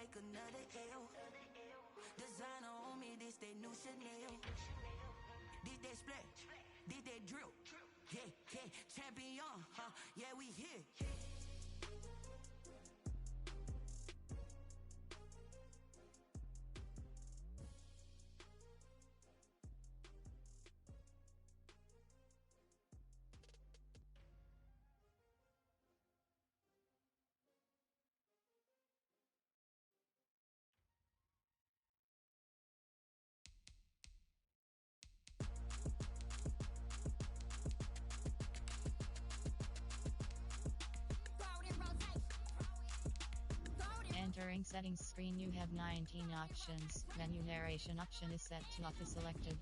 take another L. Designer on me, this they new Chanel. Did they split? Did they drill? Yeah, yeah, champion, huh? Yeah, we here. Entering settings screen, you have 19 options. Menu narration option is set to off is selected.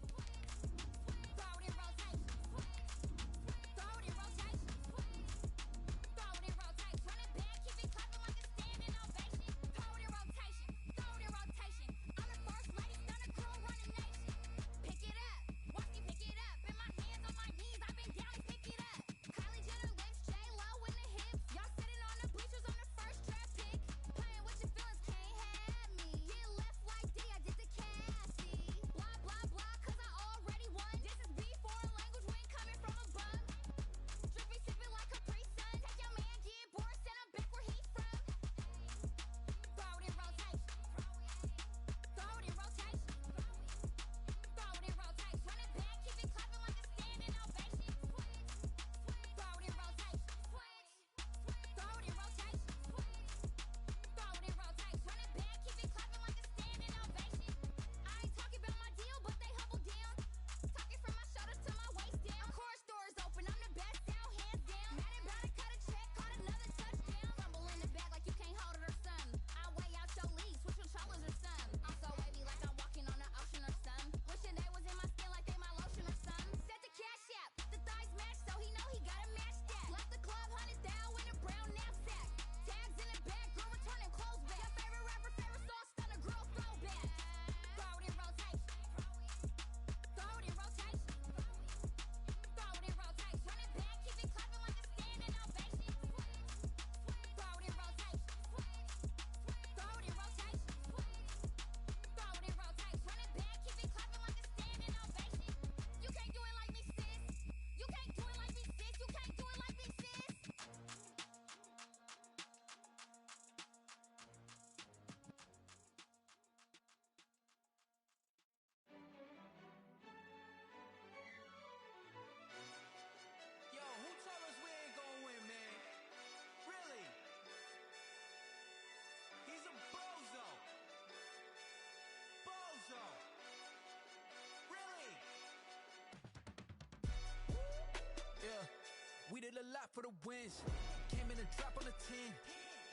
We did a lot for the wins. Came in and drop on the 10.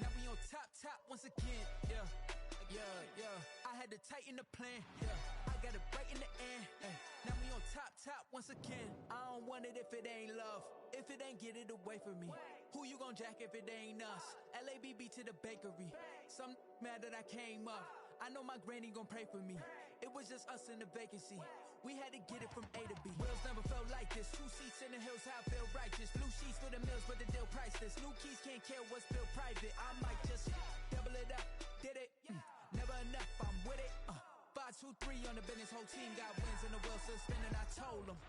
Now we on top once again. Yeah, yeah, yeah. I had to tighten the plan. Yeah, I got it right in the end. Now we on top once again. I don't want it if it ain't love. If it ain't, get it away from me. Who you gon' jack if it ain't us? LABB to the bakery. Some mad that I came up. I know my granny gon' pray for me. It was just us in the vacancy. We had to get it from A to B. Wheels never felt like this. 2 seats in the hills, how I feel righteous. Blue sheets for the mills, but the deal priceless. New keys can't care what's built private. I might just double it up. Did it? Never enough, I'm with it. 5, 2, 3 on the business. Whole team got wins and the wheels still spinning. I told them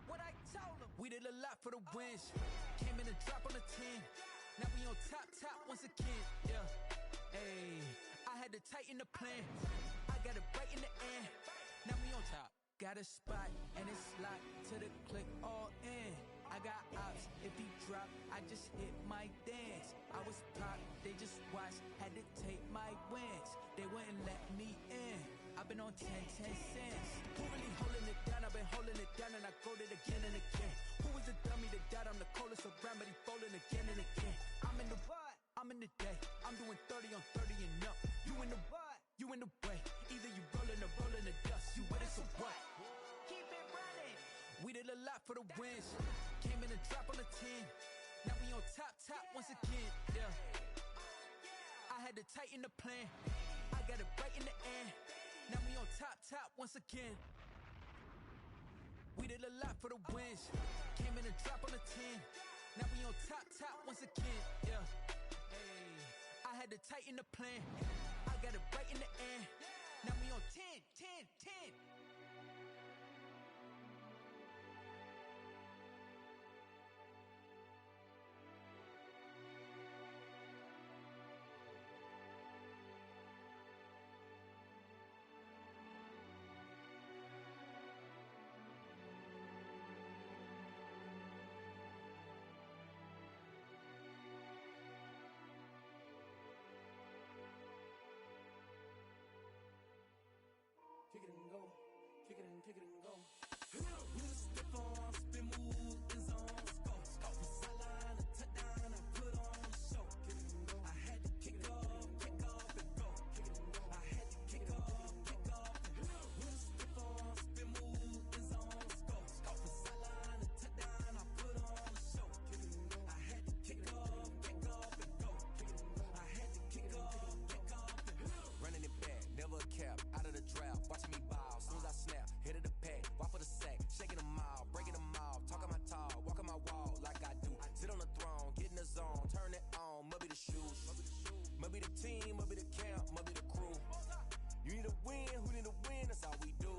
what I told them. We did a lot for the wins. Came in and drop on the 10. Now we on top once again. Yeah. Hey, I had to tighten the plan. I got it right in the end. Now we on top. Got a spot and it's locked to the click all in. I got ops, if he drop, I just hit my dance. I was pop, they just watched, had to take my wins. They wouldn't let me in. I've been on 10 cents. Who really holding it down? I've been holding it down and I go it again and again. Who was the dummy that died? I'm the coldest around, but he folding again and again. I'm in the what? I'm in the day. I'm doing 30 on 30 and up. You in the what? You in the way. Either you rolling or rolling the dust. You with it, so what? Keep it running. We did a lot for the wins. Came in and drop on the 10. Now we on top once again. Yeah. I had to tighten the plan. I got it right in the end. Now we on top once again. We did a lot for the wins. Came in and drop on the 10. Now we on top once again. Yeah. Hey, I had to tighten the plan. I got it right in the end. Now we on 10, 10, 10. Kick it and go, kick it and go. Step on, spin, move, and zone. Go, off the sideline, a touchdown, I put on a show. Kick it and go. I had to kick off and go. Kick it and go. I had to kick off and go. Step on, spin, move, and zone. Go, off the sideline, a touchdown, I put on a show. Kick it and go. I had to kick off and go. Kick it and go. I had to kick off and go. Running it back, never a cap, out of the drought, watching me ball, soon as I snap, hit of the pack, walk for the sack, shaking them all, breaking them all, talking my talk, walking my wall like I do, sit on the throne, get in the zone, turn it on, must be the shoes, must be the team, must be the camp, must be the crew, you need a win, who need a win, that's all we do,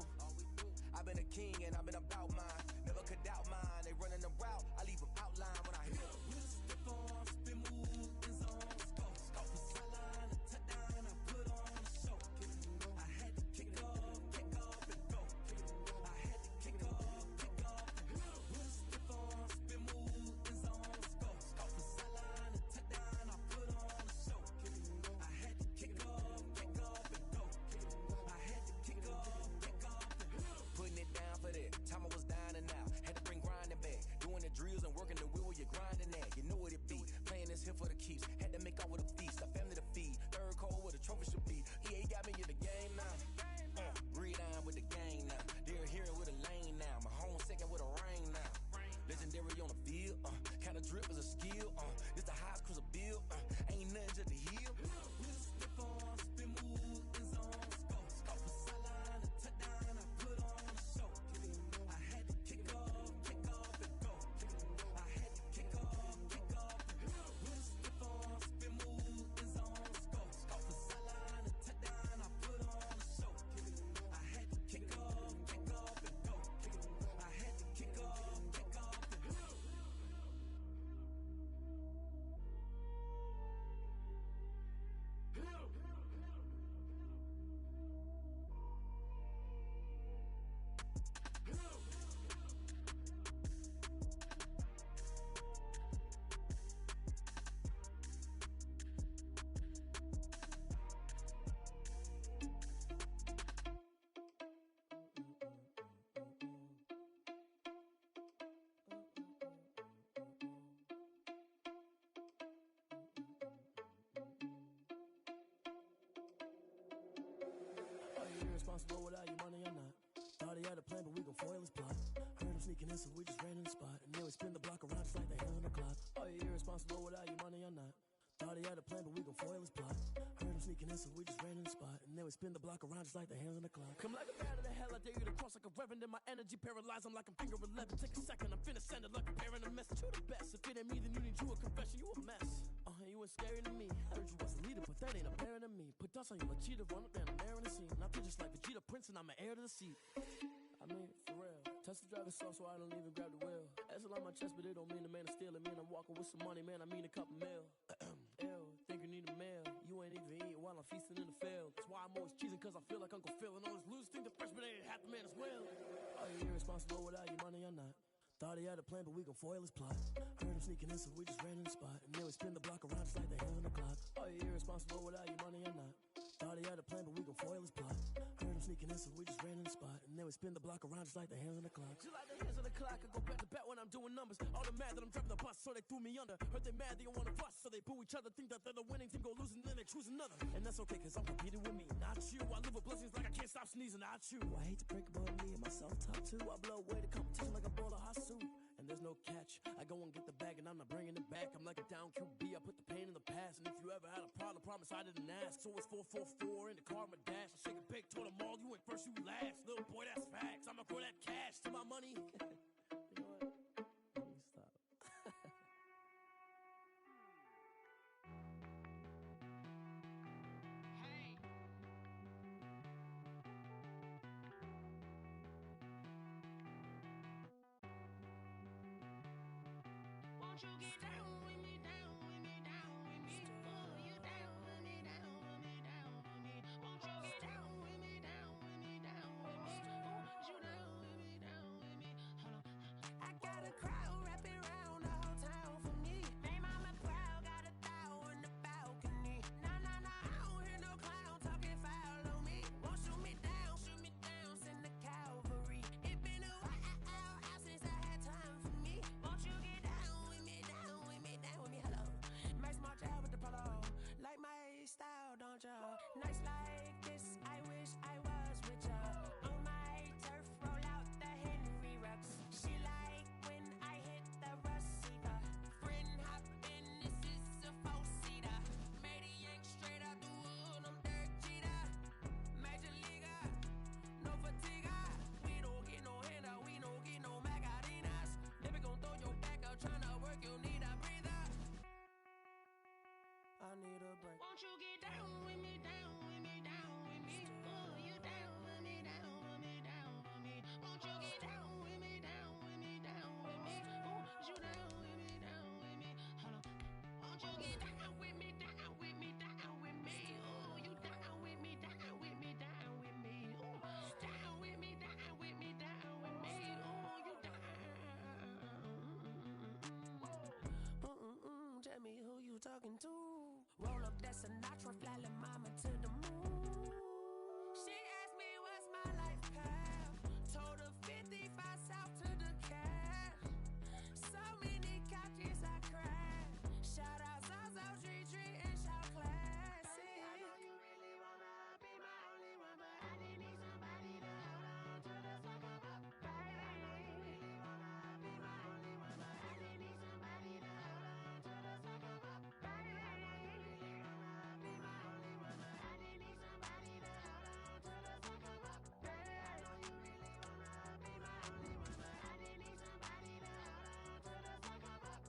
I've been a king and I've been about mine, never could doubt mine, they running the route, I leave them outline when I hit them. Step on, spin, move, and zone. Go, off the sideline, a touchdown, I put on a show. Kick it and go. I had to kick off and go. Kick it and go. I had to kick off and go. Step on, spin, move, and zone. Go, off the sideline, a touchdown, I put on a show. Kick it and go. I had to kick off and go. Kick it and go. I had to kick off and go. Putting it down for that. Time I was dying and out. Had to bring grinding back. Doing the drills and working the wheel where you're grinding at. You know what it be. Playing this here for the keeps. Had to make out with a feast. A family to feed. Third cold where the trophy should be. EA got me in the game now. Read on with the gang now. They're hearing with a lane now. My home second with a rain now. Legendary on the field. Kind of drip is a skill. This the highest cruiser bill. Ain't nothing just to heal. Step on, spin, move, and zone. Go, off the sideline, a touchdown, I put on a show. Kick it and go. I had to kick off and go. Kick it and go. I had to kick off and go. Step on, spin, move, and zone. Go, off the sideline, a touchdown, I put on a show. Kick it and go. I had to kick off and go. Kick it and go. I had to kick off and go. Are you irresponsible without your money or not? Thought he had a plan, but we gon' foil his plot. Heard him sneaking in, so we just ran in the spot. And then we spin the block around just like the hell on the clock. Are you irresponsible without your money or not? Thought he had a plan, but we gon' foil his plot. Heard him sneaking in, so we just ran in the spot. And then we spin the block around just like the hands on the clock. Come like a bat of the hell, I dare you to cross like a reverend. And my energy paralyzed, I'm like I'm finger 11. Take a second, I'm finna send it like a parent a message. You the best, if it ain't me, then you need you a confession. You a mess. You ain't scary to me. Heard you was a leader, but that ain't apparent to me. Put dust on you, a cheetah, run up down the air in the scene. And I feel just like Vegeta Prince, and I'm an heir to the seat. I mean, for real. Touch the driver's soft, so I don't even grab the wheel. That's on my chest, but it don't mean the man is stealing. Man, I'm walking with some money, man, I mean a couple mil. Ew, think you need a meal. You ain't even eating while I'm feasting in the field. That's why I'm always cheesing, cause I feel like Uncle Phil. And all those losers think the freshman ain't half the man as well. Are you irresponsible without your money or not? Thought he had a plan, but we gon' foil his plot. Heard him sneaking in, so we just ran in the spot. And then we spin the block around just like the hell on the clock. Are you irresponsible without your money or not? Thought he had a plan, but we gon' foil his plot. Heard him sneaking in, so we just ran in the spot. And then we spin the block around just like the hands on the clock. Just like the hands on the clock, I go back to back when I'm doing numbers. All the mad that I'm driving the bus, so they threw me under. Heard they mad, they don't wanna bust, so they boo each other. Think that they're the winning team, go losing, then they choose another. And that's okay, cause I'm competing with me, not you. I live with blessings like I can't stop sneezing, not you. I hate to break about me and my self-talk too. I blow away the competition like a bowl of hot soup. And there's no catch. I go and get the bag and I'm not bringing it back. I'm like a down QB, I put the pain in the past. And if you ever had a problem, promise I didn't ask. So it's 444 in the car, my dash. I shake a big, told them all, you went first, you last. Little boy, that's facts. I'ma grow that cash to my money. You know what? Let me stop. Hey, Nights like this, I wish I was with ya. On my turf, roll out the Henry rocks. She like when I hit the receiver. Friend hop in, this is a four-seater. Made a yank straight out the wood, I'm Derek Jeter. Major leaguer, no fatigue. We don't get no handout, we don't get no Magarinas. Never gon' throw your back out, tryna work, you need a breather. I need a break. Won't you get down with me, down with me, down with me? Oh, you down with me, down with me, down with me? Won't you get down with me, down with me, down with me? Oh, you down with me, down with me? Hold on. Won't you get down with me, down with me, down with me? Oh, you down with me, down with me, down with me? Oh, down with me, down with me, down with me? Oh, you down. Tell me who you talking to. Roll up that Sinatra, fly la mama to the moon. She asked me what's my life path. Told her 55 south to the cash. So many couches I crashed. Shout out Zazo, Tree, and shout classy. I know you really wanna be my only one, but I didn't need somebody to hold on to the fuck up, baby. I know you really wanna be my only one, but I didn't need somebody to hold on to the fuck up, baby. I know you really wanna be my only one, but I didn't need somebody to hold on to the fuck up, baby. I know you really wanna be my only one, but I didn't need somebody to hold on to the fuck up.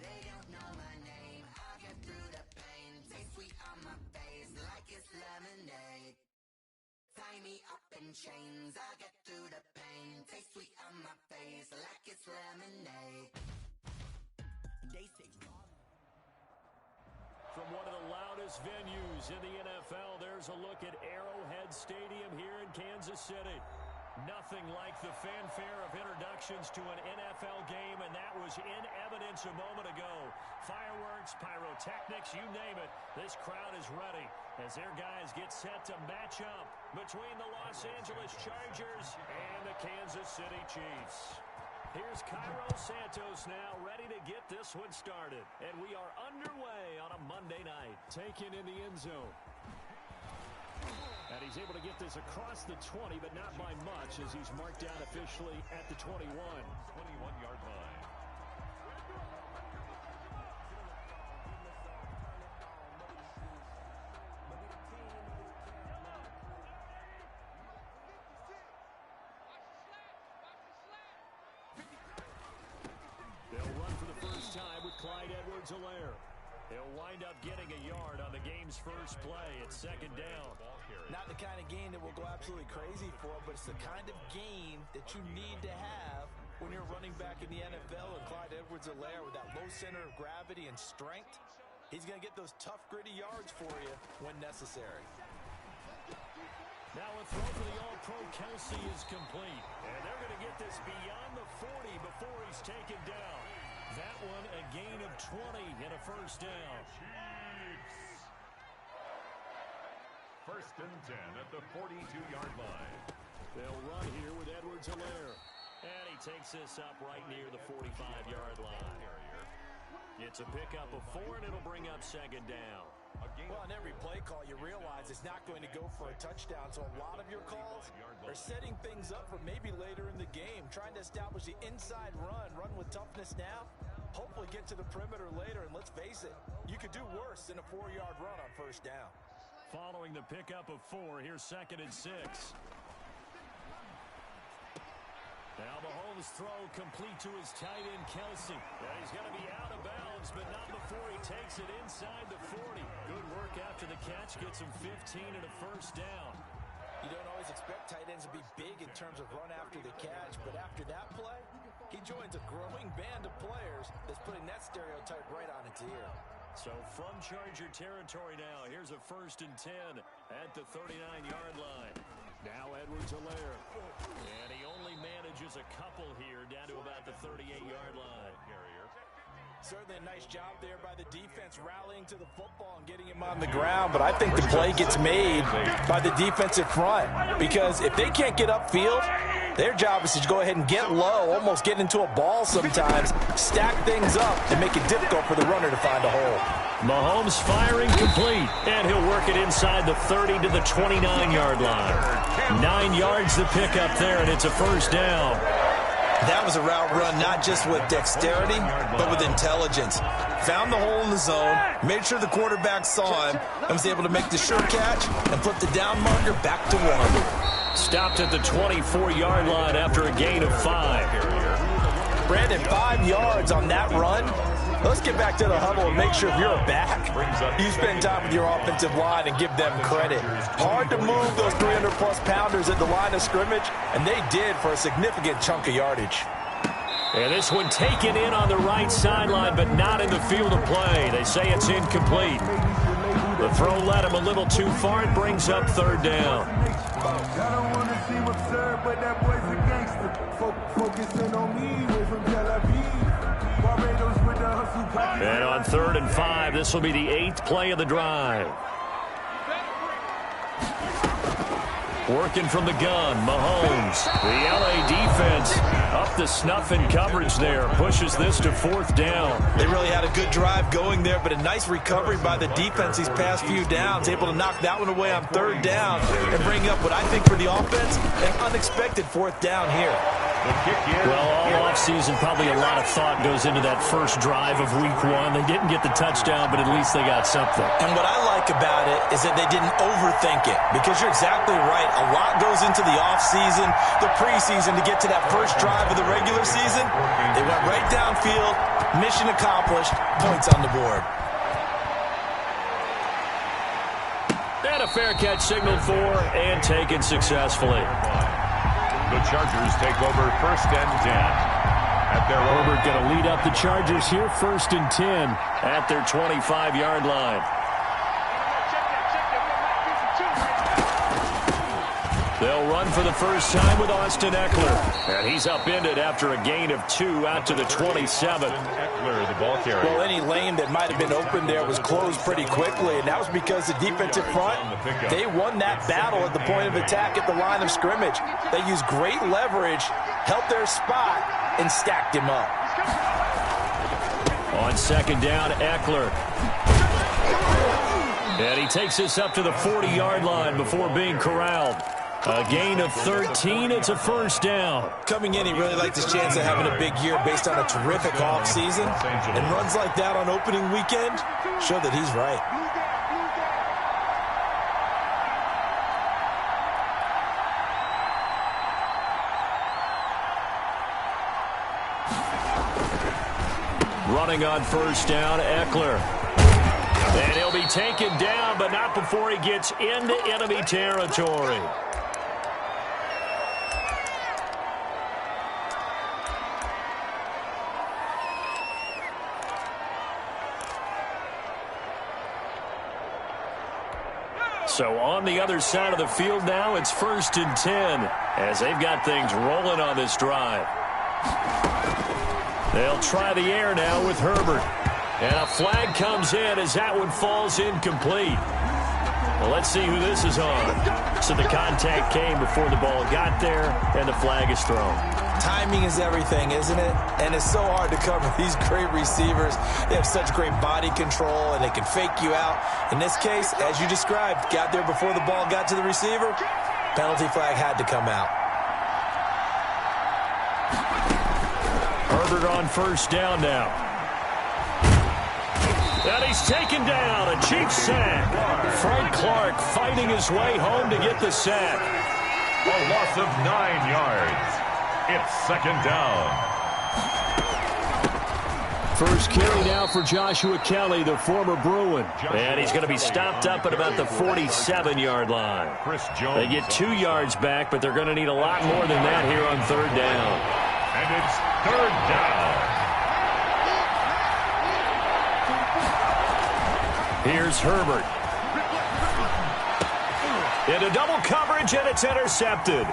They don't know my name, I'll get through the pain. Taste sweet on my face like it's lemonade. Tie me up in chains, I'll get through the pain. Taste sweet on my face like it's lemonade. They say from one of the loudest venues in the NFL, there's a look at Arrowhead Stadium here in Kansas City. Nothing like the fanfare of introductions to an NFL game, and that was in evidence a moment ago. Fireworks, pyrotechnics, you name it. This crowd is ready as their guys get set to match up between the Los Angeles Chargers and the Kansas City Chiefs. Here's Cairo Santos now, ready to get this one started. And we are underway on a Monday night. Taken in the end zone. And he's able to get this across the 20, but not by much, as he's marked down officially at the 21. 21-yard line. They'll run for the first time with Clyde Edwards-Helaire. They'll wind up getting a yard on the game's first play. It's second down. Not the kind of game that we'll go absolutely crazy for, but it's the kind of game that you need to have when you're running back in the NFL. And Clyde Edwards-Helaire with that low center of gravity and strength, He's going to get those tough, gritty yards for you when necessary. Now a throw for the All-Pro Kelsey is complete. And they're going to get this beyond the 40 before he's taken down. That one a gain of 20 and a first down. First and 10 at the 42-yard line. They'll run here with Edwards-Helaire. And he takes this up right near the 45-yard line. It's a pickup of 4, and it'll bring up second down. Well, on every play call, you realize it's not going to go for a touchdown. So a lot of your calls are setting things up for maybe later in the game, trying to establish the inside run with toughness now, hopefully get to the perimeter later. And let's face it, you could do worse than a 4-yard run on first down. Following the pickup of 4, here's second and 6. Now Mahomes' throw complete to his tight end, Kelsey. And he's going to be out of bounds, but not before he takes it inside the 40. Good work after the catch. Gets him 15 and a first down. You don't always expect tight ends to be big in terms of run after the catch, but after that play, he joins a growing band of players that's putting that stereotype right on its ear. So from Charger territory now, here's a first and 10 at the 39-yard line. Now Edwards-Helaire. And he only manages a couple here down to about the 38-yard line. Certainly a nice job there by the defense rallying to the football and getting him on the ground, but I think the play gets made by the defensive front because if they can't get upfield, their job is to go ahead and get low, almost get into a ball sometimes, stack things up, and make it difficult for the runner to find a hole. Mahomes firing complete, and he'll work it inside the 30 to the 29-yard line. 9 yards to pick up there, and it's a first down. That was a route run not just with dexterity, but with intelligence. Found the hole in the zone, made sure the quarterback saw him, and was able to make the sure catch and flip the down marker back to 1. Stopped at the 24-yard line after a gain of 5. Brandon, 5 yards on that run. Let's get back to the huddle and make sure if you're a back, you spend time with your offensive line and give them credit. Hard to move those 300-plus pounders at the line of scrimmage, and they did for a significant chunk of yardage. And this one taken in on the right sideline, but not in the field of play. They say it's incomplete. The throw led him a little too far. It brings up third down. I don't want to seem absurd, but that boy's a gangster. Focusing on me, way from Tel Aviv. Barbados with the hustle. And on 3rd and 5, this will be the 8th play of the drive. Working from the gun, Mahomes. The LA defense up the snuff in coverage there. Pushes this to 4th down. They really had a good drive going there, but a nice recovery by the defense these past few downs. Able to knock that one away on 3rd down and bring up what I think for the offense, an unexpected 4th down here. Well, all offseason, probably a lot of thought goes into that first drive of week 1. They didn't get the touchdown, but at least they got something. And what I like about it is that they didn't overthink it, because you're exactly right. A lot goes into the offseason, the preseason to get to that first drive of the regular season. They went right downfield, mission accomplished, points on the board. And a fair catch signaled for and taken successfully. The Chargers take over 1st and 10. At their Herbert going to lead up the Chargers here, 1st and 10 at their 25-yard line. They'll run for the first time with Austin Eckler. And he's upended after a gain of 2 out to the 27. Eckler, the ball carrier. Well, any lane that might have been open there was closed pretty quickly, and that was because the defensive front, they won that battle at the point of attack at the line of scrimmage. They used great leverage, held their spot, and stacked him up. On 2nd down, Eckler. And he takes this up to the 40-yard line before being corralled. A gain of 13, it's a first down. Coming in, he really liked his chance of having a big year based on a terrific offseason. And runs like that on opening weekend show that he's right. Running on 1st down, Eckler. And he'll be taken down, but not before he gets into enemy territory. So on the other side of the field now, it's 1st and 10 as they've got things rolling on this drive. They'll try the air now with Herbert. And a flag comes in as that one falls incomplete. Well, let's see who this is on. So the contact came before the ball got there, and the flag is thrown. Timing is everything, isn't it? And it's so hard to cover these great receivers. They have such great body control, and they can fake you out. In this case, as you described, got there before the ball got to the receiver. Penalty flag had to come out. Herbert on 1st down now. And he's taken down, a Chiefs sack. Frank Clark fighting his way home to get the sack. A loss of 9 yards. It's 2nd down. First carry now for Joshua Kelly, the former Bruin. And he's going to be stopped up at about the 47-yard line. They get 2 yards back, but they're going to need a lot more than that here on 3rd down. And it's 3rd down. Here's Herbert. Into double coverage, and it's intercepted.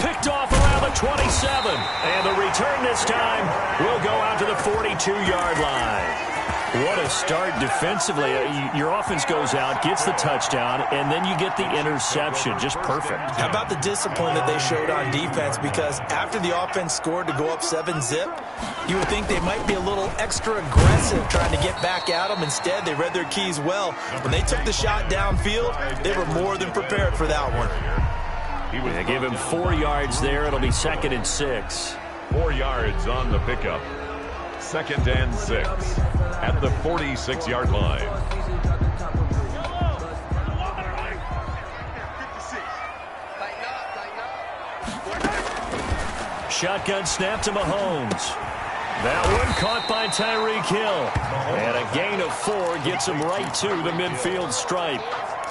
Picked off around the 27. And the return this time will go out to the 42-yard line. What a start defensively. Your offense goes out, gets the touchdown, and then you get the interception. Just perfect. How about the discipline that they showed on defense? Because after the offense scored to go up 7-zip, you would think they might be a little extra aggressive trying to get back at them. Instead, they read their keys well. When they took the shot downfield, they were more than prepared for that one. They give him 4 yards there. It'll be 2nd and 6. 4 yards on the pickup. 2nd and 6 at the 46-yard line. Shotgun snap to Mahomes. That one caught by Tyreek Hill. And a gain of 4 gets him right to the midfield stripe.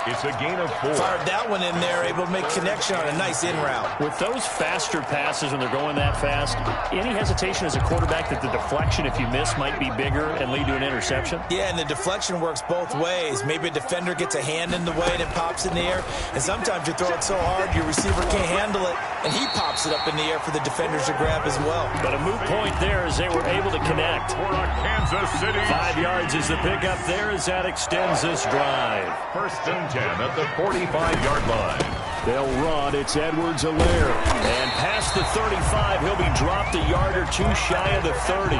It's a gain of 4. Fired that one in there, able to make connection on a nice in route. With those faster passes when they're going that fast, any hesitation as a quarterback that the deflection, if you miss, might be bigger and lead to an interception? Yeah, and the deflection works both ways. Maybe a defender gets a hand in the way and it pops in the air. And sometimes you throw it so hard your receiver can't handle it, and he pops it up in the air for the defenders to grab as well. But a moot point there as they were able to connect. For a Kansas City. 5 yards is the pickup there as that extends this drive. 1st and 10 at the 45-yard line. They'll run. It's Edwards-Helaire. And past the 35, he'll be dropped a yard or 2 shy of the 30.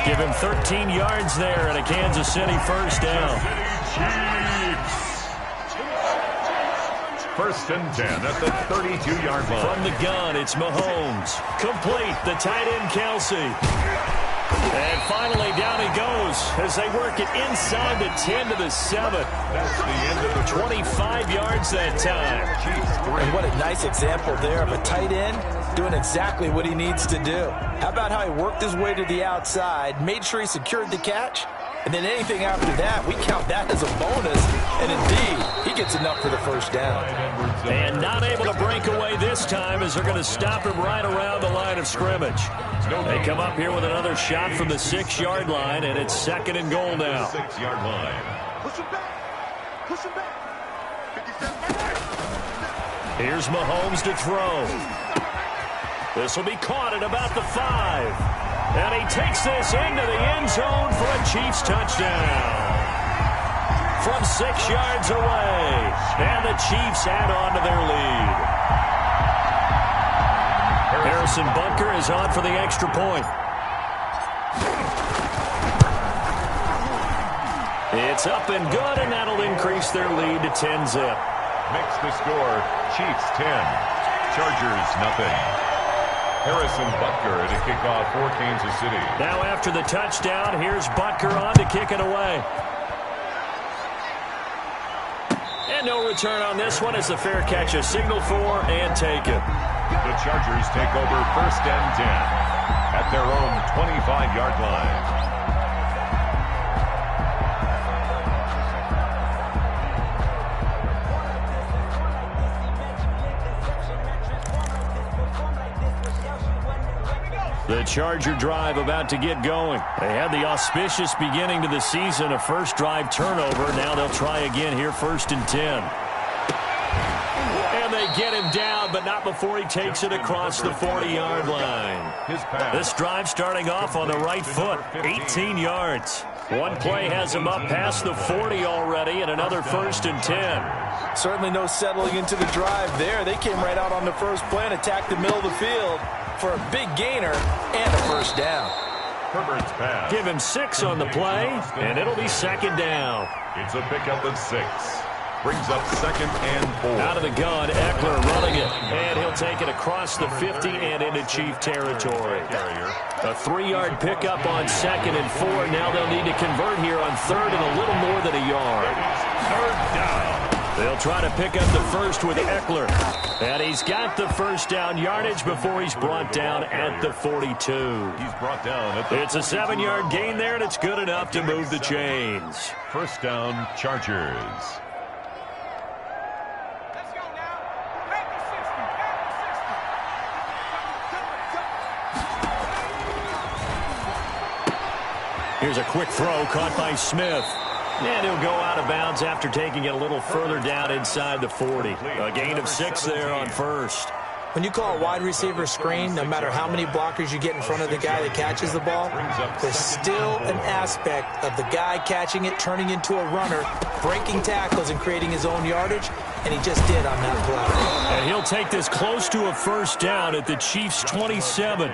Give him 13 yards there and a Kansas City 1st down. Chiefs. 1st and 10 at the 32-yard line. From the gun, it's Mahomes. Complete. The tight end, Kelsey. And finally, down he goes as they work it inside the 10 to the 7. That's the end of the 25 yards that time. And what a nice example there of a tight end doing exactly what he needs to do. How about how he worked his way to the outside, made sure he secured the catch, and then anything after that, we count that as a bonus. And indeed, he gets enough for the 1st down. And not able to break away this time as they're going to stop him right around the line of scrimmage. They come up here with another shot from the 6-yard line, and it's 2nd and goal now. 6-yard line. Push him back. Push him back. Here's Mahomes to throw. This will be caught at about the 5. And he takes this into the end zone for a Chiefs touchdown. From 6 yards away. And the Chiefs add on to their lead. Harrison Butker is on for the extra point. It's up and good, and that'll increase their lead to 10-zip. Makes the score Chiefs 10, Chargers nothing. Harrison Butker at a kickoff for Kansas City. Now after the touchdown, here's Butker on to kick it away. And no return on this one as the fair catch is signaled for and taken. The Chargers take over 1st and 10 at their own 25-yard line. The The Charger drive about to get going. They had the auspicious beginning to the season, a first drive turnover. Now they'll try again here, 1st and 10. And they get him down, but not before he takes it across the 40-yard line. This drive starting off on the right foot, 18 yards. One play has him up past the 40 already, and another 1st and 10. Certainly no settling into the drive there. They came right out on the first play and attacked the middle of the field for a big gainer and a first down. Herbert's pass. Give him 6 on the play, and it'll be 2nd down. It's a pickup of 6. Brings up 2nd and 4. Out of the gun, Eckler running it, and he'll take it across the 50 and into Chief territory. A 3-yard pickup on 2nd and 4. Now they'll need to convert here on 3rd and a little more than a yard. 3rd down. They'll try to pick up the first with Eckler. And he's got the first down yardage before he's brought down at the 42. He's brought down at the It's a 7-yard gain there, and it's good enough to move the chains. 1st down, Chargers. Here's a quick throw caught by Smith. And he'll go out of bounds after taking it a little further down inside the 40. A gain of 6 there on 1st. When you call a wide receiver screen, no matter how many blockers you get in front of the guy that catches the ball, there's still an aspect of the guy catching it, turning into a runner, breaking tackles and creating his own yardage, and he just did on that play. And he'll take this close to a first down at the Chiefs' 27.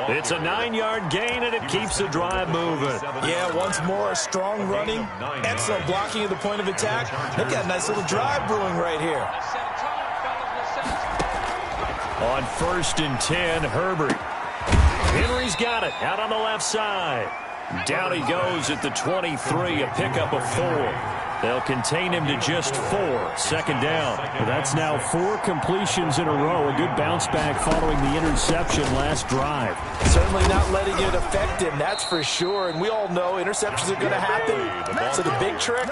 It's a 9-yard gain, and it keeps the drive moving. Yeah, once more, strong running, excellent blocking at the point of attack. They've got a nice little drive brewing right here. On 1st and 10, Herbert. Henry's got it out on the left side. Down he goes at the 23, a pickup of 4. They'll contain him to just 4. 2nd down. Well, that's now 4 completions in a row. A good bounce back following the interception last drive. Certainly not letting it affect him, that's for sure. And we all know interceptions are going to happen. So the big trick,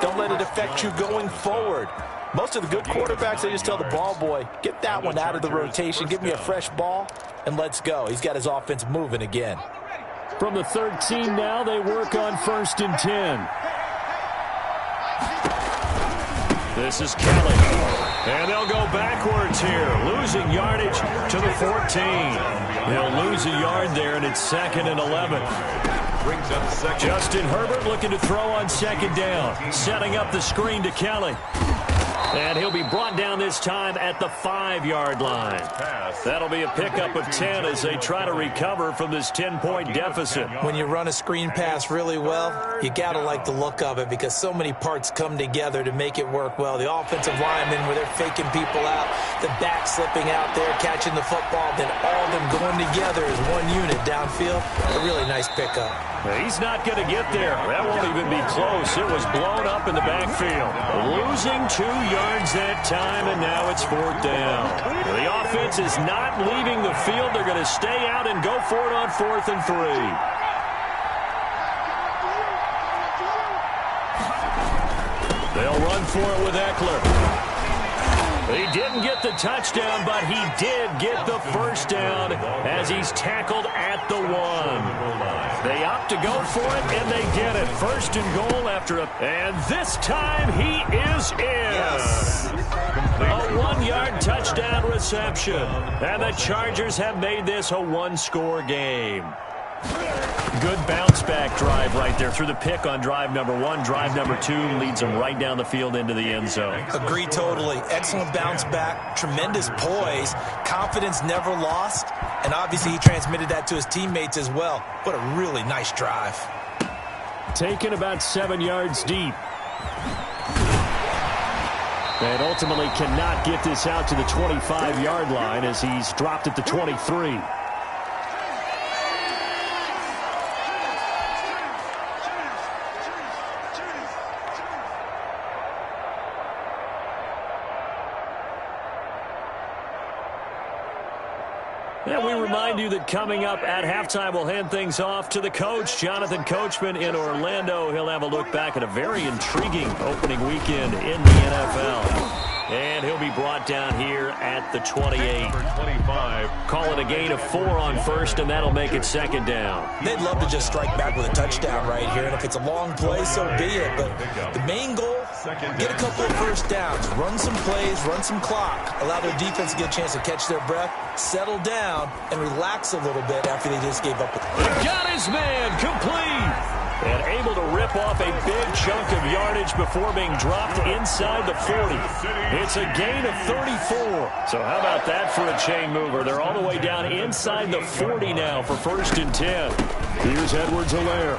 don't let it affect you going forward. Most of the good quarterbacks, they just tell the ball boy, get that one out of the rotation, give me a fresh ball, and let's go. He's got his offense moving again. From the 13 now, they work on 1st and 10. This is Kelly. And they'll go backwards here, losing yardage to the 14. They'll lose a yard there, and it's 2nd and 11. Brings up 2nd. Justin Herbert looking to throw on 2nd down, setting up the screen to Kelly. And he'll be brought down this time at the 5-yard line. That'll be a pickup of 10 as they try to recover from this 10-point deficit. When you run a screen pass really well, you got to like the look of it because so many parts come together to make it work well. The offensive linemen where they're faking people out, the back slipping out there, catching the football, then all of them going together as one unit downfield. A really nice pickup. He's not going to get there. That won't even be close. It was blown up in the backfield. Losing 2 yards that time, and now it's 4th down. The offense is not leaving the field. They're going to stay out and go for it on 4th and 3. They'll run for it with Eckler. He didn't get the touchdown, but he did get the first down as he's tackled at the 1. They opt to go for it, and they get it. 1st and goal after and this time he is in. Yes. A 1-yard touchdown reception. And the Chargers have made this a 1-score game. Good bounce-back drive right there through the pick on drive number 1. Drive number 2 leads them right down the field into the end zone. Agree totally. Excellent bounce-back, tremendous poise, confidence never lost, and obviously he transmitted that to his teammates as well. What a really nice drive. Taken about 7 yards deep. And ultimately cannot get this out to the 25-yard line as he's dropped at the 23. And we remind you that coming up at halftime, we'll hand things off to the coach, Jonathan Coachman in Orlando. He'll have a look back at a very intriguing opening weekend in the NFL. And he'll be brought down here at the 28. Number 25. Call it a gain of 4 on first, and that'll make it second down. They'd love to just strike back with a touchdown right here, and if it's a long play, so be it. But the main goal, get a couple of first downs, run some plays, run some clock, allow their defense to get a chance to catch their breath, settle down, and relax a little bit after they just gave up. Got his man complete. And able to rip off a big chunk of yardage before being dropped inside the 40. It's a gain of 34. So how about that for a chain mover? They're all the way down inside the 40 now for 1st and 10. Here's Edwards-Helaire.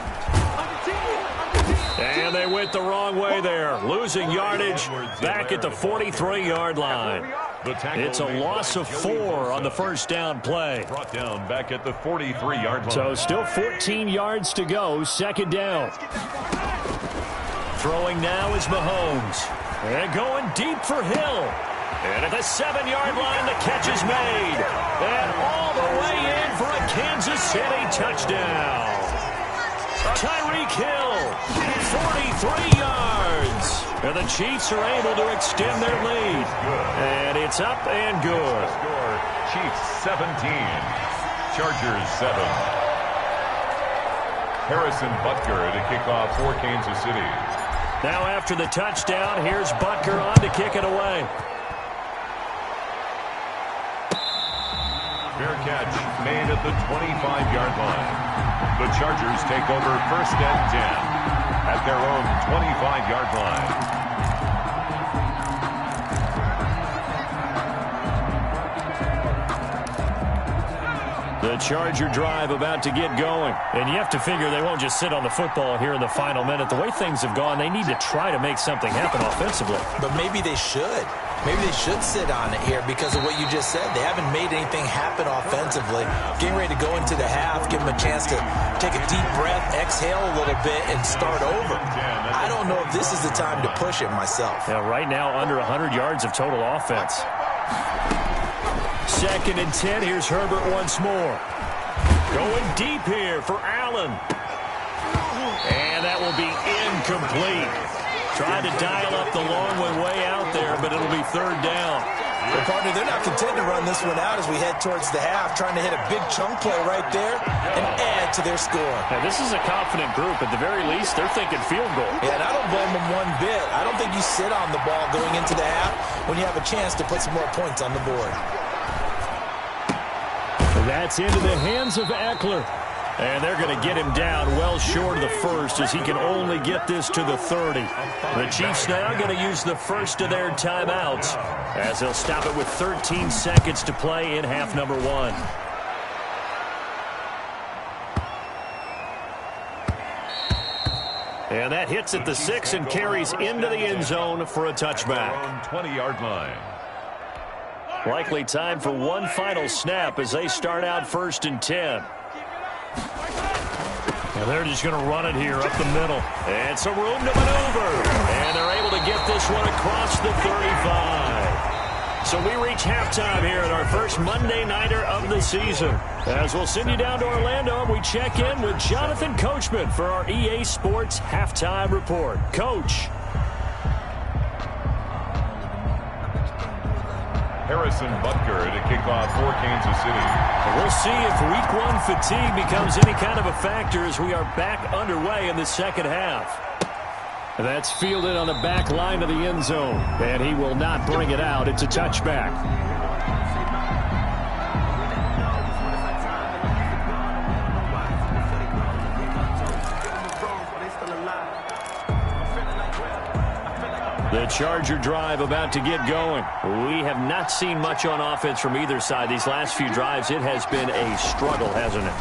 And they went the wrong way there. Losing yardage back at the 43-yard line. It's a loss of 4 on the first down play. Brought down back at the 43-yard line. So still 14 yards to go. Second down. Throwing now is Mahomes. And going deep for Hill. And at the 7-yard line, the catch is made. And all the way in for a Kansas City touchdown. Tyreek Hill, 43 yards. And the Chiefs are able to extend their lead. And it's up and good. Score, Chiefs 17, Chargers 7. Harrison Butker to kick off for Kansas City. Now after the touchdown, here's Butker on to kick it away. Fair catch made at the 25-yard line. The Chargers take over 1st and 10 at their own 25-yard line. The Charger drive about to get going. And you have to figure they won't just sit on the football here in the final minute. The way things have gone, they need to try to make something happen offensively. But maybe they should. Maybe they should sit on it here because of what you just said. They haven't made anything happen offensively. Getting ready to go into the half, give them a chance to take a deep breath, exhale a little bit, and start over. I don't know if this is the time to push it myself. Yeah, right now, under 100 yards of total offense. 2nd and 10. Here's Herbert once more. Going deep here for Allen. And that will be incomplete. Tried to dial up the long one way out there, but it'll be 3rd down. Well, partner, they're not content to run this one out as we head towards the half, trying to hit a big chunk play right there and add to their score. Now, this is a confident group. At the very least, they're thinking field goal. Yeah, and I don't blame them one bit. I don't think you sit on the ball going into the half when you have a chance to put some more points on the board. That's into the hands of Eckler. And they're going to get him down well short of the first as he can only get this to the 30. The Chiefs now going to use the first of their timeouts as they'll stop it with 13 seconds to play in half number 1. And that hits at the 6 and carries into the end zone for a touchback. 20-yard line. Likely time for one final snap as they start out 1st and 10. And they're just going to run it here up the middle. And some room to maneuver. And they're able to get this one across the 35. So we reach halftime here at our first Monday Nighter of the season. As we'll send you down to Orlando, and we check in with Jonathan Coachman for our EA Sports Halftime Report. Coach. Harrison Butker to kick off for Kansas City. We'll see if Week 1 fatigue becomes any kind of a factor as we are back underway in the second half. That's fielded on the back line of the end zone, and he will not bring it out. It's a touchback. The Charger drive about to get going. We have not seen much on offense from either side. These last few drives, it has been a struggle, hasn't it?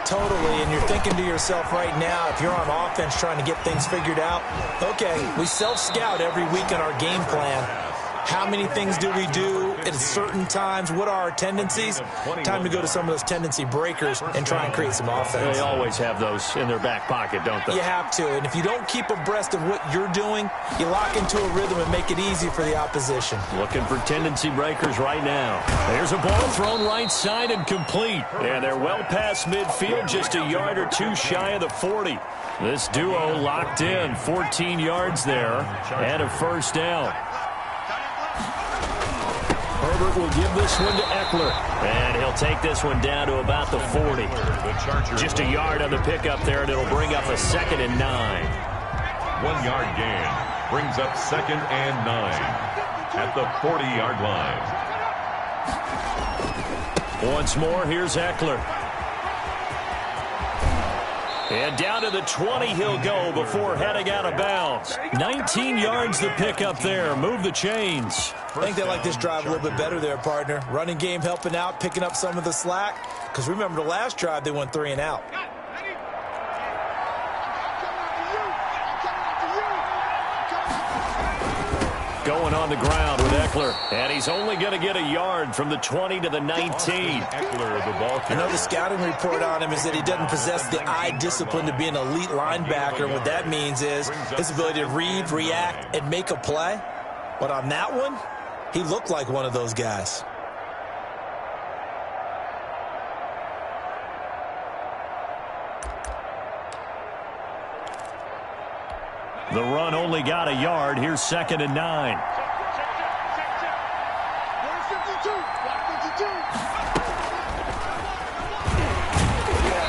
Totally, and you're thinking to yourself right now, if you're on offense trying to get things figured out, okay, we self-scout every week in our game plan. How many things do we do at certain times? What are our tendencies? Time to go to some of those tendency breakers and try and create some offense. They always have those in their back pocket, don't they? You have to, and if you don't keep abreast of what you're doing, you lock into a rhythm and make it easy for the opposition. Looking for tendency breakers right now. There's a ball thrown right side and complete. And they're well past midfield, just a yard or two shy of the 40. This duo locked in, 14 yards there, and a first down. Herbert will give this one to Eckler. And he'll take this one down to about the 40. Just a yard on the pickup there, and it'll bring up a 2nd and 9. 1 yard gain brings up 2nd and 9 at the 40-yard line. Once more, here's Eckler. And down to the 20 he'll go before heading out of bounds. 19 yards the pickup there. Move the chains. I think they like this drive a little bit better there, partner. Running game helping out, picking up some of the slack. Because remember the last drive, they went 3 and out. Going on the ground with Eckler. And he's only going to get a yard from the 20 to the 19. Eckler, the ball I know the scouting report on him is that he doesn't possess the eye discipline to be an elite linebacker. What that means is his ability to read, react, and make a play. But on that one, he looked like one of those guys. The run only got a yard. Here's 2nd and 9.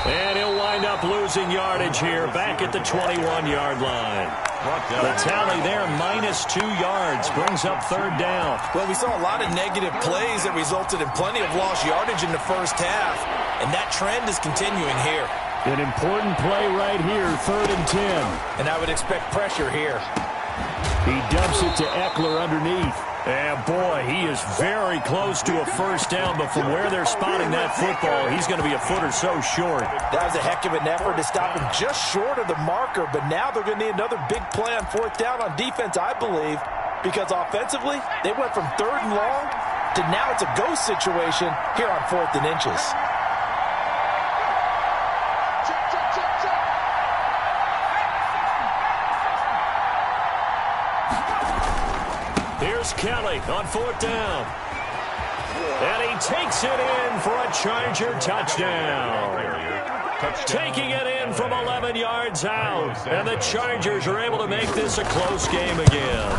And he'll wind up losing yardage here back at the 21-yard line. The tally there, -2 yards, brings up 3rd down. Well, we saw a lot of negative plays that resulted in plenty of lost yardage in the first half, and that trend is continuing here. An important play right here, 3rd and 10. And I would expect pressure here. He dumps it to Eckler underneath. And boy, he is very close to a first down, but from where they're spotting that football, he's going to be a foot or so short. That was a heck of an effort to stop him just short of the marker, but now they're going to need another big play on 4th down on defense, I believe, because offensively, they went from 3rd and long to now it's a ghost situation here on 4th and inches. Here's Kelly on 4th down. And he takes it in for a Charger touchdown. Taking it in from 11 yards out. And the Chargers are able to make this a close game again.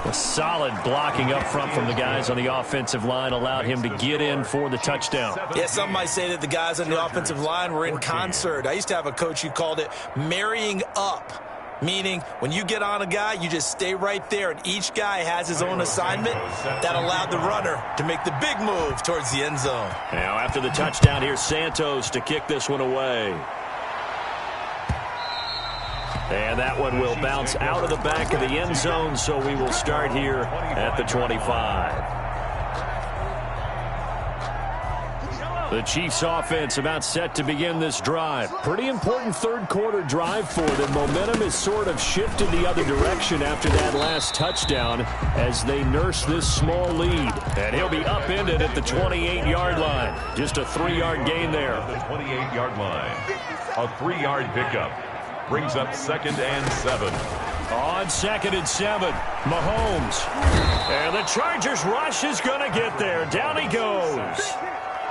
A solid blocking up front from the guys on the offensive line allowed him to get in for the touchdown. Yeah, some might say that the guys on the offensive line were in concert. I used to have a coach who called it marrying up. Meaning, when you get on a guy, you just stay right there, and each guy has his own assignment. That allowed the runner to make the big move towards the end zone. Now, after the touchdown, here's Santos to kick this one away. And that one will bounce out of the back of the end zone, so we will start here at the 25. The Chiefs offense about set to begin this drive. Pretty important 3rd quarter drive for them. Momentum has sort of shifted the other direction after that last touchdown as they nurse this small lead. And he'll be upended at the 28-yard line. Just a 3-yard gain there. The 28-yard line. A 3-yard pickup brings up 2nd and 7. On 2nd and 7, Mahomes. And the Chargers rush is going to get there. Down he goes.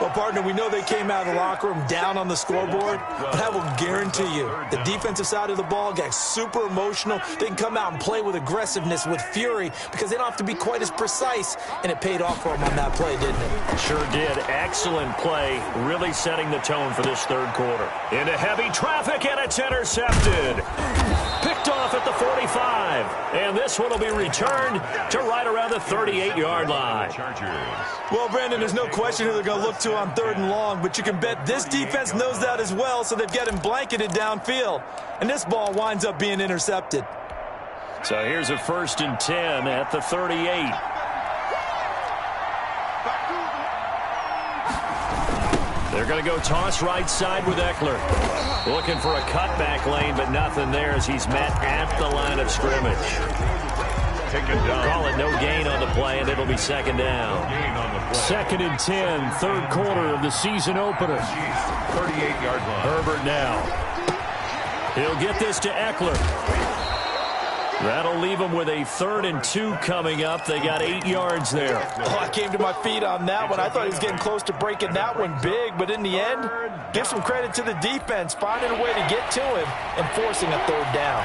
Well, partner, we know they came out of the locker room down on the scoreboard, but I will guarantee you the defensive side of the ball got super emotional. They can come out and play with aggressiveness, with fury, because they don't have to be quite as precise, and it paid off for them on that play, didn't it? Sure did. Excellent play, really setting the tone for this 3rd quarter. Into heavy traffic, and it's intercepted. Picked off at the 45, and this one will be returned to right around the 38-yard line. Well, Brandon, there's no question who they're going to look to on 3rd and long, but you can bet this defense knows that as well, so they've got him blanketed downfield. And this ball winds up being intercepted. So here's a 1st and 10 at the 38. They're going to go toss right side with Eckler. Looking for a cutback lane, but nothing there as he's met at the line of scrimmage. Taken down. Call it no gain on the play, and it'll be 2nd down. 2nd and 10, 3rd quarter of the season opener. 38-yard line. Herbert now. He'll get this to Eckler. That'll leave them with a 3rd and 2 coming up. They got 8 yards there. Oh, I came to my feet on that one. I thought he was getting close to breaking that one big, but in the end, give some credit to the defense, finding a way to get to him and forcing a 3rd down.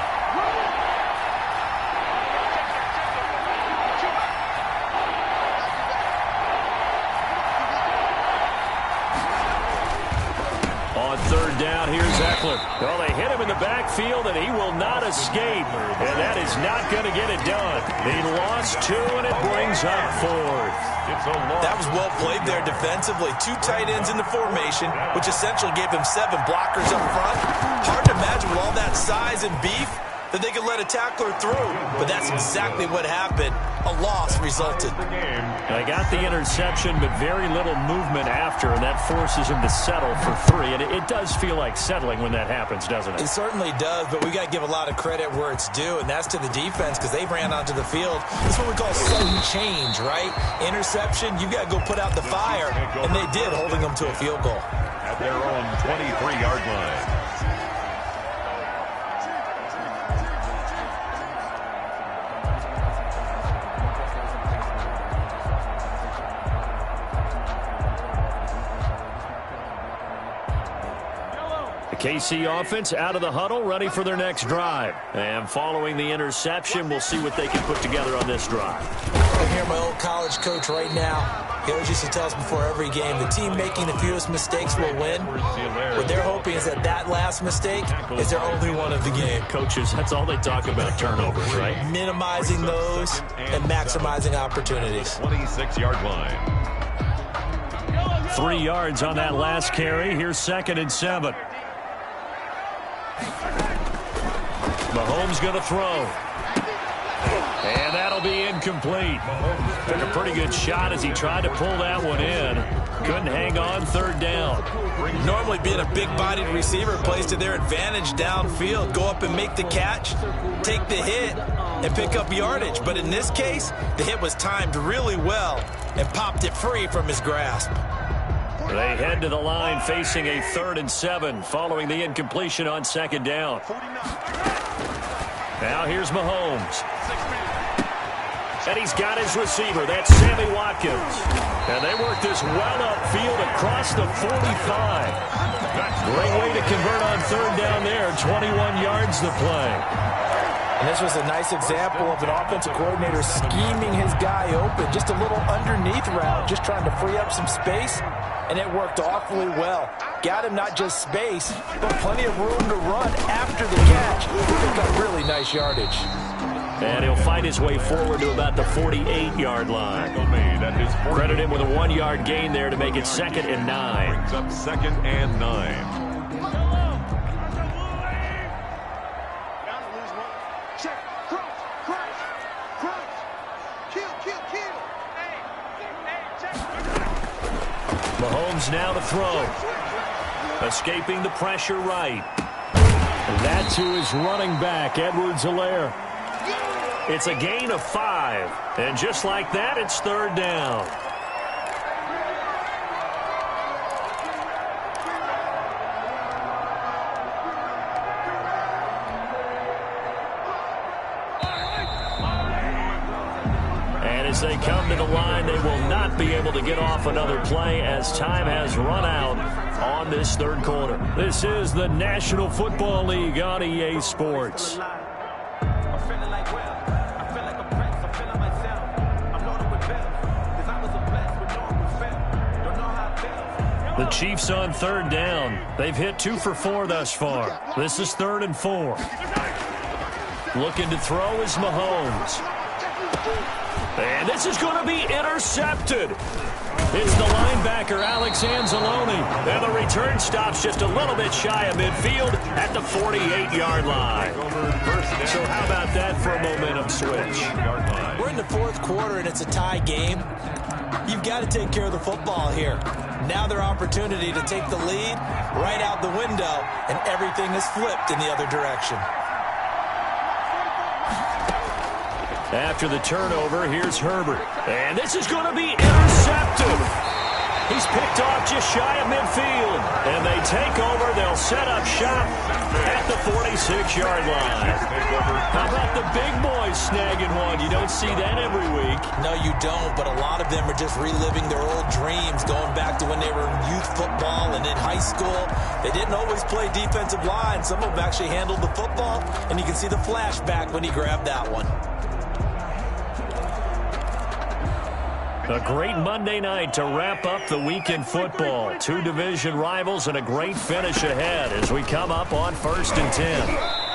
upfield, and he will not escape. And that is not going to get it done. They lost 2, and it brings up 4th. That was well played there defensively. 2 tight ends in the formation, which essentially gave them 7 blockers up front. Hard to imagine with all that size and beef that they could let a tackler through. But that's exactly what happened. A loss resulted. They got the interception, but very little movement after, and that forces him to settle for 3. And it does feel like settling when that happens, doesn't it? It certainly does, but we got to give a lot of credit where it's due, and that's to the defense because they ran onto the field. This is what we call sudden change, right? Interception, you got to go put out the fire, and they did, holding them to a field goal. At their own 23-yard line. KC offense out of the huddle, ready for their next drive. And following the interception, we'll see what they can put together on this drive. I hear my old college coach right now. He always used to tell us before every game, the team making the fewest mistakes will win. What they're hoping is that last mistake is their only one of the game. Coaches, that's all they talk about, turnovers, right? Minimizing those and maximizing opportunities. 26-yard line. 3 yards on that last carry. Here's 2nd and 7. Mahomes going to throw. And that'll be incomplete. Took a pretty good shot as he tried to pull that one in. Couldn't hang on, 3rd down. Normally being a big-bodied receiver plays to their advantage downfield. Go up and make the catch, take the hit, and pick up yardage. But in this case, the hit was timed really well and popped it free from his grasp. They head to the line facing a 3rd and 7 following the incompletion on 2nd down. Now here's Mahomes. And he's got his receiver. That's Sammy Watkins. And they work this well upfield across the 45. Great way to convert on 3rd down there. 21 yards the play. And this was a nice example of an offensive coordinator scheming his guy open. Just a little underneath route, just trying to free up some space. And it worked awfully well. Got him not just space, but plenty of room to run after the catch. He got really nice yardage. And he'll fight his way forward to about the 48-yard line. Credit him with a 1-yard gain there to make it 2nd and 9. Brings up 2nd and 9. Mahomes now to throw. Escaping the pressure right. That's who is running back, Edwards-Helaire. It's a gain of 5. And just like that, it's 3rd down. As they come to the line, they will not be able to get off another play as time has run out on this 3rd quarter. This is the National Football League on EA Sports. The Chiefs on 3rd down. They've hit 2 for 4 thus far. This is 3rd and 4. Looking to throw is Mahomes. And this is going to be intercepted. It's the linebacker, Alex Anzalone. And the return stops just a little bit shy of midfield at the 48-yard line. So how about that for a momentum switch? We're in the 4th quarter, and it's a tie game. You've got to take care of the football here. Now their opportunity to take the lead right out the window, and everything is flipped in the other direction. After the turnover, here's Herbert. And this is going to be intercepted. He's picked off just shy of midfield. And they take over. They'll set up shop at the 46-yard line. How about the big boys snagging one? You don't see that every week. No, you don't, but a lot of them are just reliving their old dreams, going back to when they were in youth football and in high school. They didn't always play defensive line. Some of them actually handled the football, and you can see the flashback when he grabbed that one. A great Monday night to wrap up the week in football. 2 division rivals and a great finish ahead as we come up on 1st and 10.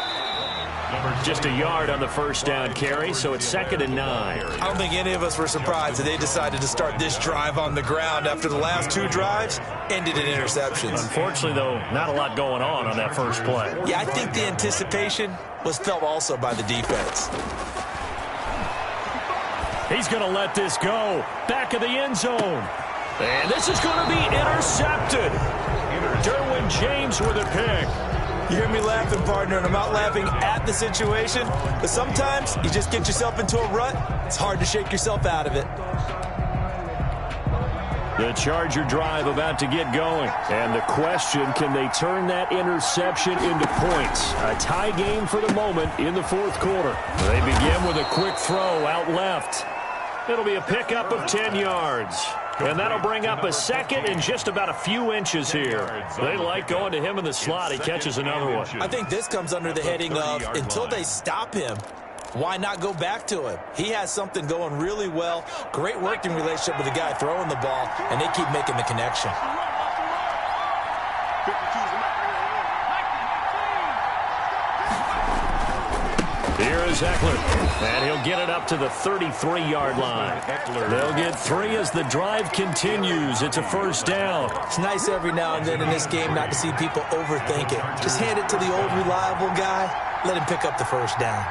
just a yard on the first down carry, so it's 2nd and 9. I don't think any of us were surprised that they decided to start this drive on the ground after the last 2 drives ended in interceptions. Unfortunately, though, not a lot going on that first play. Yeah, I think the anticipation was felt also by the defense. He's going to let this go. Back of the end zone. And this is going to be intercepted. Derwin James with a pick. You hear me laughing, partner, and I'm not laughing at the situation, but sometimes you just get yourself into a rut. It's hard to shake yourself out of it. The Charger drive about to get going. And the question, can they turn that interception into points? A tie game for the moment in the 4th quarter. They begin with a quick throw out left. It'll be a pickup of 10 yards. And that'll bring up a 2nd and just about a few inches here. They like going to him in the slot. He catches another one. I think this comes under the heading of, until they stop him, why not go back to him? He has something going really well. Great working relationship with the guy throwing the ball, and they keep making the connection. Here is Eckler, and he'll get it up to the 33-yard line. They'll get 3 as the drive continues. It's a first down. It's nice every now and then in this game not to see people overthink it. Just hand it to the old reliable guy. Let him pick up the first down.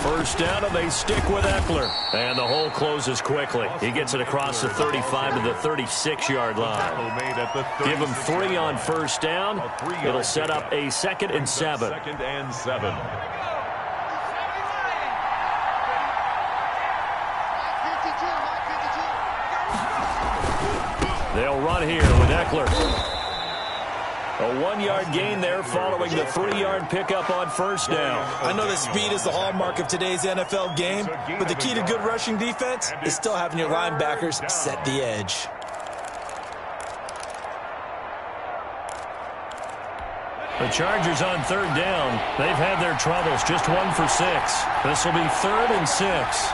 First down, and they stick with Eckler. And the hole closes quickly. He gets it across the 35 to the 36-yard line. Give him 3 on first down. It'll set up a 2nd and 7. 2nd and 7. They'll run here with Eckler. A 1-yard gain there following the 3-yard pickup on first down. I know that speed is the hallmark of today's NFL game, but the key to good rushing defense is still having your linebackers set the edge. The Chargers on 3rd down. They've had their troubles, just 1 for 6. This will be 3rd and 6.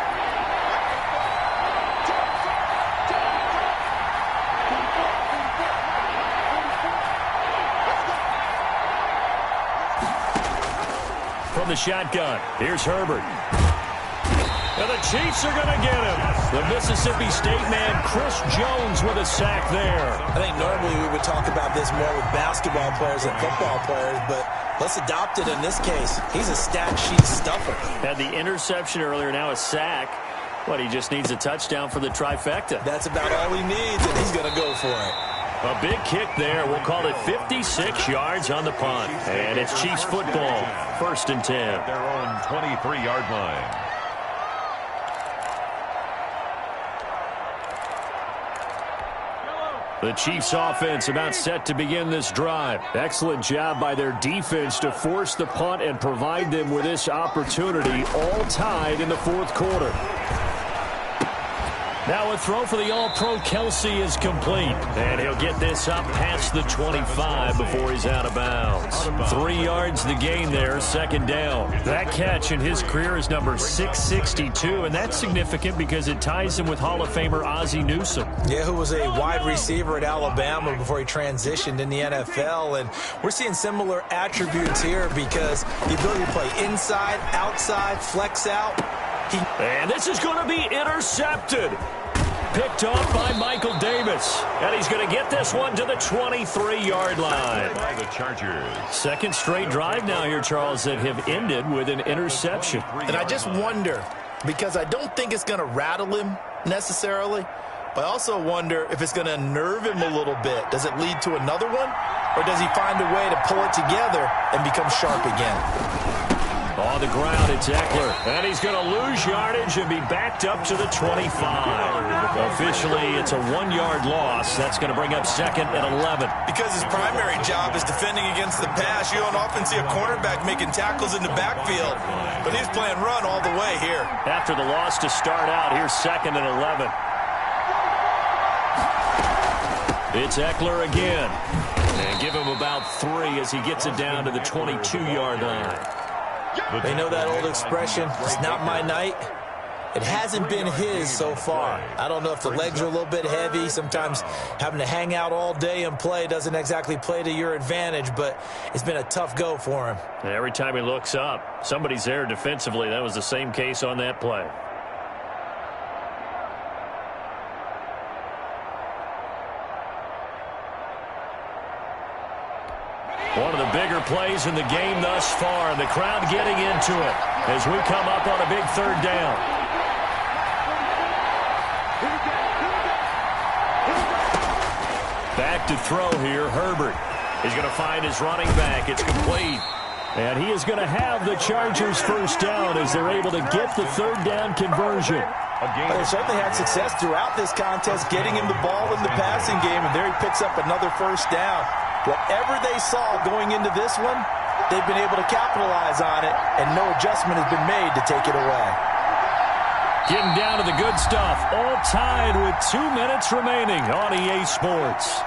From the shotgun, here's Herbert. And the Chiefs are going to get him. The Mississippi State man, Chris Jones, with a sack there. I think normally we would talk about this more with basketball players than football players, but let's adopt it in this case. He's a stat sheet stuffer. Had the interception earlier, now a sack. He just needs a touchdown for the trifecta. That's about all he needs, and he's going to go for it. A big kick there. We'll call it 56 yards on the punt. And it's Chiefs football. 1st and 10. Their own 23-yard line. The Chiefs offense about set to begin this drive. Excellent job by their defense to force the punt and provide them with this opportunity, all tied in the 4th quarter. Now a throw for the All-Pro Kelsey is complete. And he'll get this up past the 25 before he's out of bounds. 3 yards the gain there, 2nd down. That catch in his career is number 662, and that's significant because it ties him with Hall of Famer Ozzie Newsome. Yeah, who was a wide receiver at Alabama before he transitioned in the NFL. And we're seeing similar attributes here because the ability to play inside, outside, flex out. And this is going to be intercepted. Picked off by Michael Davis. And he's going to get this one to the 23-yard line. By the Chargers. 2nd straight drive now here, Charles, that have ended with an interception. And I just wonder, because I don't think it's going to rattle him necessarily, but I also wonder if it's going to unnerve him a little bit. Does it lead to another one? Or does he find a way to pull it together and become sharp again? On the ground, it's Eckler. And he's going to lose yardage and be backed up to the 25. Officially, it's a 1-yard loss. That's going to bring up 2nd and 11. Because his primary job is defending against the pass, you don't often see a cornerback making tackles in the backfield. But he's playing run all the way here. After the loss to start out, here's 2nd and 11. It's Eckler again. And give him about 3 as he gets it down to the 22-yard line. They know that old expression, it's not my night, it hasn't been his so far. I don't know if the legs are a little bit heavy. Sometimes having to hang out all day and play doesn't exactly play to your advantage, but it's been a tough go for him. And every time he looks up, somebody's there defensively. That was the same case on that play. One of the bigger plays in the game thus far. The crowd getting into it as we come up on a big third down. Back to throw here, Herbert. He's going to find his running back. It's complete. And he is going to have the Chargers first down as they're able to get the third down conversion. They certainly had success throughout this contest getting him the ball in the passing game, and there he picks up another first down. Whatever they saw going into this one, they've been able to capitalize on it, and no adjustment has been made to take it away. Getting down to the good stuff. All tied with 2 minutes remaining on EA Sports.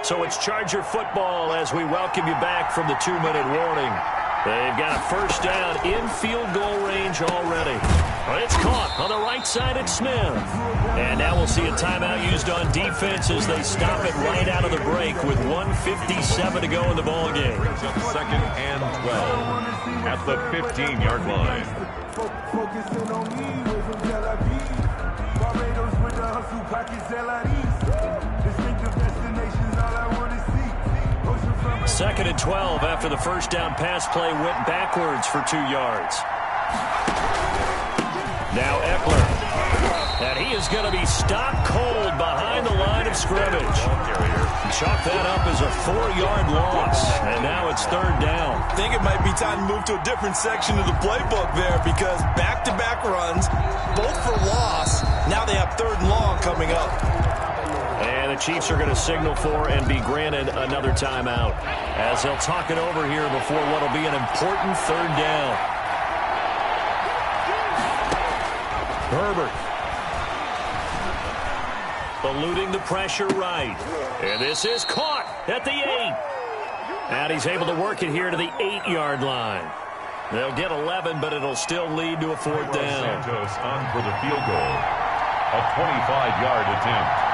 So it's Charger football as we welcome you back from the 2-minute warning. They've got a first down in field goal range already. But it's caught on the right side at Smith. And now we'll see a timeout used on defense as they stop it right out of the break with 1:57 to go in the ball game. Second and 12 at the 15-yard line. Focusing on me, way from Tel Aviv. Barbados with the hustle, pockets Distinctive destinations, all I want to see. Second and 12 after the first down pass play went backwards for 2 yards. Now Eckler. And he is going to be stopped cold behind the line of scrimmage. Chalk that up as a 4-yard loss. And now it's third down. I think it might be time to move to a different section of the playbook there, because back-to-back runs, both for loss. Now they have third and long coming up. And the Chiefs are going to signal for and be granted another timeout as they'll talk it over here before what will be an important third down. Herbert. Eluding the pressure right. And this is caught at the 8. And he's able to work it here to the 8-yard line. They'll get 11, but it'll still lead to a fourth down. Santos on for the field goal. A 25-yard attempt.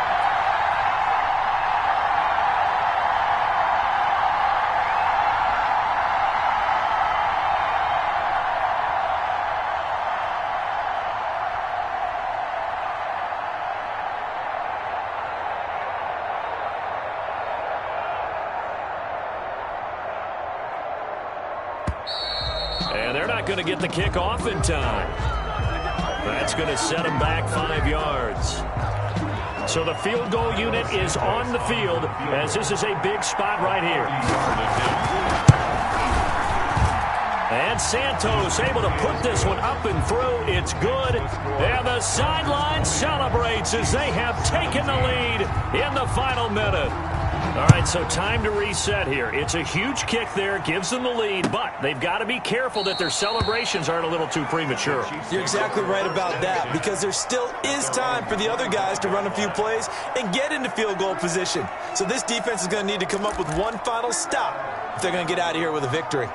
And they're not going to get the kick off in time. That's going to set them back 5 yards. So the field goal unit is on the field as this is a big spot right here. And Santos able to put this one up and through. It's good. And the sideline celebrates as they have taken the lead in the final minute. All right, so time to reset here. It's a huge kick there, gives them the lead, but they've got to be careful that their celebrations aren't a little too premature. You're exactly right about that, because there still is time for the other guys to run a few plays and get into field goal position. So this defense is going to need to come up with one final stop if they're going to get out of here with a victory.